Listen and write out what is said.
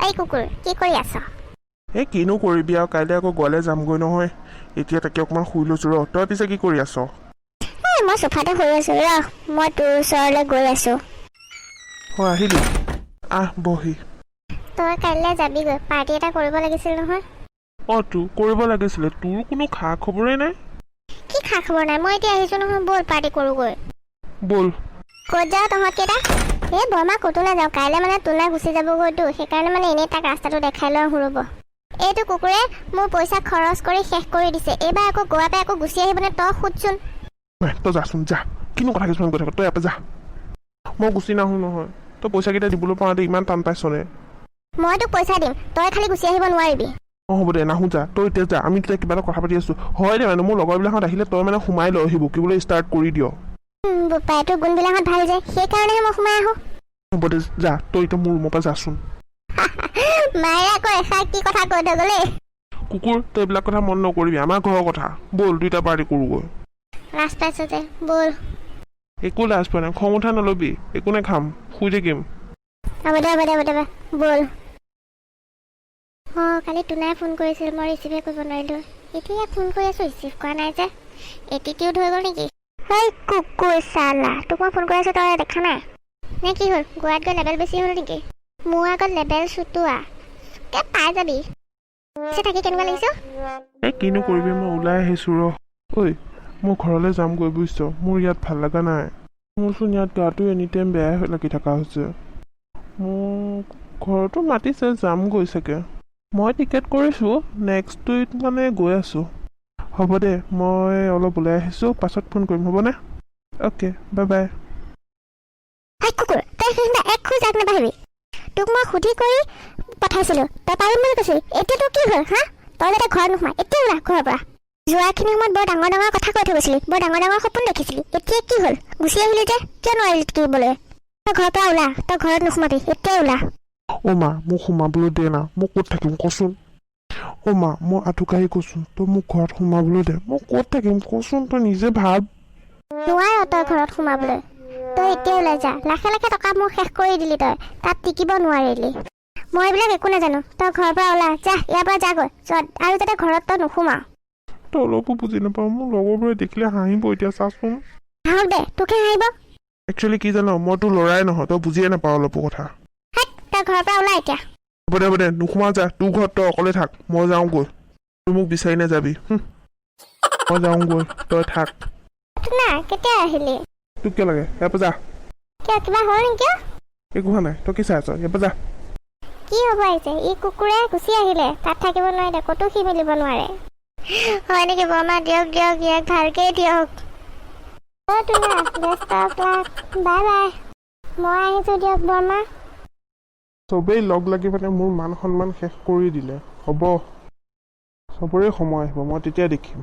এই কুকুৰ কি কৰি আছ? এই কিনো কৰিবি আৰু কাইলৈ আকৌ গ'লে যামগৈ নহয়। এতিয়া তাকে অকণমান শুই লৈছোঁ ৰ। তই পিছে কি কৰি আছ? মই চোফাতে শুই আছো ৰ, মই তোৰ ওচৰলৈ গৈ আছো। অঁ আহিলি, আহ বহি। তই কাইলৈ যাবিগৈ, পাৰ্টি এটা কৰিব লাগিছিল নহয়। অঁ তোৰ কৰিব লাগিছিলে, তোৰ কোনো খা খবৰেই নাই। কি খা খবৰ নাই, মই এতিয়া আহিছো নহয়, ব'ল পাৰ্টি কৰোঁগৈ। ব'ল। ক'ত যাওঁ তহঁতকেইটা? এই বৰমা ক'তো নাযাওঁ, কাইলৈ মানে তোলাই গুচি যাবগৈতো, সেইকাৰণে মানে এনেই তাক ৰাস্তাটো দেখাই লওঁ ৰ'ব। এইটো কুকুৰে মোৰ পইচা খৰচ কৰি শেষ কৰি দিছে, এইবাৰ আকৌ গোৱাৰ পৰা আকৌ গুচি আহিবনে তই সোধচোন। তই যাচোন যা, কিনো কথা কিছুমান কৈ থাক, তই ইয়াৰ যা। মই গুচি নাহোঁ নহয়, তই পইচাকেইটা দিবলৈ পাওঁতে ইমান টান পাইছনে? মই তোক পইচা দিম, তই খালি গুচি আহিব নোৱাৰিবি। অঁ হ'ব দে, নাহোঁ যা, তই এতিয়া যা, আমি তেতিয়া কিবা এটা কথা পাতি আছোঁ। হয় দে মানে মোৰ লগৰবিলাকত আহিলে তই মানে সোমাই লৈ আহিব, কি বোলে ষ্টাৰ্ট কৰি দিয়। বোপাই তোৰ গুণবিলাকত ভাল যে, সেইকাৰণেহে মই সোমাই আহোঁ। হ'ব দে যা, তই এতিয়া মোৰ ৰুমৰ পৰা যাচোন। মায়ে আকৌ এষাৰ কি কথা কৈ থৈ গ'লে। কুকুৰ তই এইবিলাক কথা মন নকৰিবি, আমাৰ ঘৰৰ কথা। ব'ল দুইটা পাৰ্টি কৰোঁগৈ। লাজ পাইছোঁ যে, ব'ল। একো লাজ পোৱা নাই, খং উঠা নল'বি, একো নাখাম, শুই থাকিম। হ'ব দে, ব'ল। অঁ কালি তোনাই ফোন কৰিছিল, মই ৰিচিভে কৰিব নোৱাৰিলোঁ। এতিয়া ফোন কৰি আছোঁ, ৰিচিভ কৰা নাই যে, এটিটিউড হৈ গ'ল নেকি? সেই কুকুৰ চালা, তোক মই ফোন কৰি আছোঁ তই দেখা নাই নে কি হ'ল? গোৱাত গৈ লেবেল বেছি হ'ল নেকি? মোৰ আগত লেবেল চুটোৱা পাই যাবি। পিছে থাকি কেনেকুৱা লাগিছ? এই কিনো কৰিবি, মই ওলাই আহিছোঁ ৰ। ঐ মোৰ ঘৰলৈ যামগৈ বুজিছ, মোৰ ইয়াত ভাল লগা নাই। মোৰচোন ইয়াত গাটো এনি টাইম বেয়াই লাগি থকা হৈছে। মোক ঘৰতো মাতিছে, যামগৈ চাগে। মই টিকেট কৰিছোঁ, নেক্সট উইক মানে গৈ আছোঁ। হ'ব দে, মই অলপ ওলাই আহিছোঁ, পাছত ফোন কৰিম হ'বনে? Okay bye bye. হাই কুকুৰ, তই সেইদিনা এক খোজ আগ নাবাঢ়িবি। তোক মই সুধি কৰি পঠাইছিলোঁ, তই পাৰিম বুলি কৈছিলি, এতিয়া তোৰ কি হ'ল হা? তই যাতে ঘৰত নোসোমাই, এতিয়া ওলা ঘৰৰ পৰা। যোৱাখিনি সময়ত বৰ ডাঙৰ ডাঙৰ কথা কৈ থৈ গৈছিলি, বৰ ডাঙৰ ডাঙৰ সপোন দেখিছিলি, এতিয়া কি হ'ল? গুচি আহিলি যে, কিয় নোৱাৰিলি থাকিবলৈ? তই ঘৰৰ পৰা ওলা, তই ঘৰত নোসোমাবি, এতিয়াই ওলা। অ' মা মোক সোমাবলৈ দে না, মই ক'ত থাকিম কচোন? অ' মা মই আঁঠুকাঢ়ি কৈছোঁ, তই মোক ঘৰত সোমাবলৈ দে, মই ক'ত থাকিম কচোন, তই নিজে ভাব। নোৱাৰ তই ঘৰত সোমাবলৈ, তই এতিয়া ওলাই যা। লাখে লাখে টকা মোৰ শেষ কৰি দিলি তই, তাত টিকিব নোৱাৰিলি। মই এইবিলাক একো নাজানো, তই ঘৰৰ পৰা ওলা যা, ইয়াৰ পৰা যাগৈ, আৰু যাতে ঘৰত তই নোসোমাও। তই অলপো বুজি নাপাওঁ, মোৰ লগৰবোৰে দেখিলে হাঁহিব এতিয়া চাচোন। হাঁহক দে, তোকে হাঁহিব। একচুৱেলি কি জান, মই তোৰ ল'ৰাই নহয়, তই বুজিয়ে নাপাওঁ অলপো কথা। তই ঘৰৰ পৰা ওলা এতিয়া। হ'ব দে নোসোমাও যা, তোৰ ঘৰত তই অকলে থাক, মই যাওঁগৈ। তই মোক বিচাৰি নাযাবি, মই যাওঁগৈ, তই থাক। না কেতিয়া আহিলি? তোক কিয় লাগে, ইয়াৰ পৰা যা। কিয় কিবা হ'ল নেকি? একো হোৱা নাই, তই কি চাই আছ, ইয়াৰ পৰা যা। কি হ'ব আহিছে? ই কুকুৰে গুচি আহিলে, তাত থাকিব নোৱাৰিলে, ক'তো সি মিলিব নোৱাৰে। হয় নেকি বৰমা? দিয়ক ইয়াক ভালকেই দিয়ক। তোলা ব্যস্ত বাই বাই, মই আহিছোঁ দিয়ক বৰমা। চবেই লগ লাগি মানে মোৰ মান সন্মান শেষ কৰি দিলে। হ'ব, চবৰে সময় আহিব, মই তেতিয়া দেখিম।